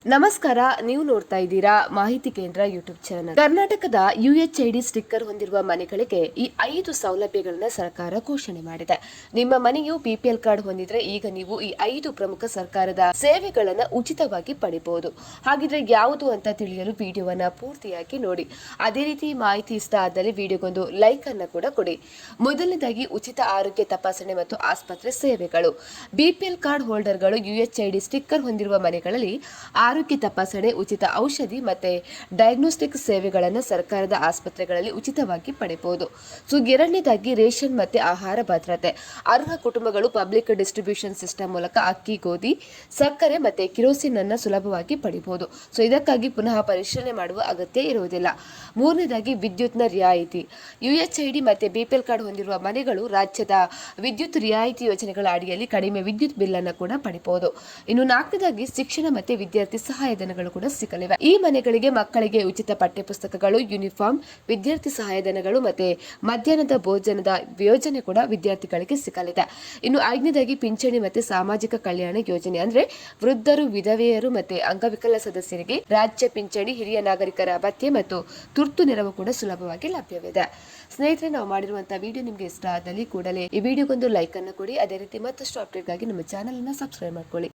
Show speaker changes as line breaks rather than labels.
ನಮಸ್ಕಾರ, ನೀವು ನೋಡ್ತಾ ಇದ್ದೀರಾ ಮಾಹಿತಿ ಕೇಂದ್ರ ಯೂಟ್ಯೂಬ್ ಚಾನಲ್. ಕರ್ನಾಟಕದ UHID ಸ್ಟಿಕ್ಕರ್ ಹೊಂದಿರುವ ಮನೆಗಳಿಗೆ ಈ 5 ಸೌಲಭ್ಯಗಳನ್ನ ಸರ್ಕಾರ ಘೋಷಣೆ ಮಾಡಿದೆ. ನಿಮ್ಮ ಮನೆಯು BPL ಕಾರ್ಡ್ ಹೊಂದಿದ್ರೆ ಈಗ ನೀವು ಈ 5 ಪ್ರಮುಖ ಸರ್ಕಾರದ ಸೇವೆಗಳನ್ನ ಉಚಿತವಾಗಿ ಪಡಿಬಹುದು. ಹಾಗಿದ್ರೆ ಯಾವುದು ಅಂತ ತಿಳಿಯಲು ವಿಡಿಯೋವನ್ನ ಪೂರ್ತಿಯಾಗಿ ನೋಡಿ. ಅದೇ ರೀತಿ ಮಾಹಿತಿ ಇಷ್ಟ ಆದಲ್ಲಿ ವಿಡಿಯೋಗೊಂದು ಲೈಕ್ ಅನ್ನ ಕೂಡ ಕೊಡಿ. ಮೊದಲನೇದಾಗಿ ಉಚಿತ ಆರೋಗ್ಯ ತಪಾಸಣೆ ಮತ್ತು ಆಸ್ಪತ್ರೆ ಸೇವೆಗಳು. BPL ಕಾರ್ಡ್ ಹೋಲ್ಡರ್ಗಳು UHID ಸ್ಟಿಕ್ಕರ್ ಹೊಂದಿರುವ ಮನೆಗಳಲ್ಲಿ ಆರೋಗ್ಯ ತಪಾಸಣೆ, ಉಚಿತ ಔಷಧಿ ಮತ್ತೆ ಡಯಾಗ್ನೋಸ್ಟಿಕ್ ಸೇವೆಗಳನ್ನು ಸರ್ಕಾರದ ಆಸ್ಪತ್ರೆಗಳಲ್ಲಿ ಉಚಿತವಾಗಿ ಪಡೆಯಬಹುದು. ಎರಡನೇದಾಗಿ ರೇಷನ್ ಮತ್ತೆ ಆಹಾರ ಭದ್ರತೆ. ಅರ್ಹ ಕುಟುಂಬಗಳು ಪಬ್ಲಿಕ್ ಡಿಸ್ಟ್ರಿಬ್ಯೂಷನ್ ಸಿಸ್ಟಮ್ ಮೂಲಕ ಅಕ್ಕಿ, ಗೋಧಿ, ಸಕ್ಕರೆ ಮತ್ತೆ ಕಿರೋಸಿನ್ ಅನ್ನು ಸುಲಭವಾಗಿ ಪಡೆಯಬಹುದು. ಇದಕ್ಕಾಗಿ ಪುನಃ ಪರಿಶೀಲನೆ ಮಾಡುವ ಅಗತ್ಯ ಇರುವುದಿಲ್ಲ. ಮೂರನೇದಾಗಿ ವಿದ್ಯುತ್ನ ರಿಯಾಯಿತಿ. UHID ಮತ್ತೆ BPL ಕಾರ್ಡ್ ಹೊಂದಿರುವ ಮನೆಗಳು ರಾಜ್ಯದ ವಿದ್ಯುತ್ ರಿಯಾಯಿತಿ ಯೋಜನೆಗಳ ಅಡಿಯಲ್ಲಿ ಕಡಿಮೆ ವಿದ್ಯುತ್ ಬಿಲ್ ಅನ್ನು ಕೂಡ ಪಡೆಯಬಹುದು. ಇನ್ನು ನಾಲ್ಕನೇದಾಗಿ ಶಿಕ್ಷಣ ಮತ್ತೆ ವಿದ್ಯಾರ್ಥಿ ಸಹಾಯಧನಗಳು ಕೂಡ ಸಿಗಲಿವೆ. ಈ ಮನೆಗಳಿಗೆ ಮಕ್ಕಳಿಗೆ ಉಚಿತ ಪಠ್ಯಪುಸ್ತಕಗಳು, ಯೂನಿಫಾರ್ಮ್, ವಿದ್ಯಾರ್ಥಿ ಸಹಾಯಧನಗಳು ಮತ್ತೆ ಮಧ್ಯಾಹ್ನದ ಭೋಜನದ ಯೋಜನೆ ಕೂಡ ವಿದ್ಯಾರ್ಥಿಗಳಿಗೆ ಸಿಗಲಿದೆ. ಇನ್ನು ಐದನೇದಾಗಿ ಪಿಂಚಣಿ ಮತ್ತೆ ಸಾಮಾಜಿಕ ಕಲ್ಯಾಣ ಯೋಜನೆ, ಅಂದ್ರೆ ವೃದ್ಧರು, ವಿಧವೆಯರು ಮತ್ತೆ ಅಂಗವಿಕಲ ಸದಸ್ಯರಿಗೆ ರಾಜ್ಯ ಪಿಂಚಣಿ, ಹಿರಿಯ ನಾಗರಿಕರ ಭತ್ಯೆ ಮತ್ತು ತುರ್ತು ನೆರವು ಕೂಡ ಸುಲಭವಾಗಿ ಲಭ್ಯವಿದೆ. ಸ್ನೇಹಿತರೆ, ನಾವು ಮಾಡಿರುವಂತಹ ವಿಡಿಯೋ ನಿಮಗೆ ಇಷ್ಟ ಆದಲ್ಲಿ ಕೂಡಲೇ ಈ ವಿಡಿಯೋಗೊಂದು ಲೈಕ್ ಅನ್ನು ಕೊಡಿ. ಅದೇ ರೀತಿ ಮತ್ತಷ್ಟು ಅಪ್ಡೇಟ್ಗಾಗಿ ನಮ್ಮ ಚಾನೆಲ್ ಅನ್ನು ಸಬ್ಸ್ಕ್ರೈಬ್ ಮಾಡ್ಕೊಳ್ಳಿ.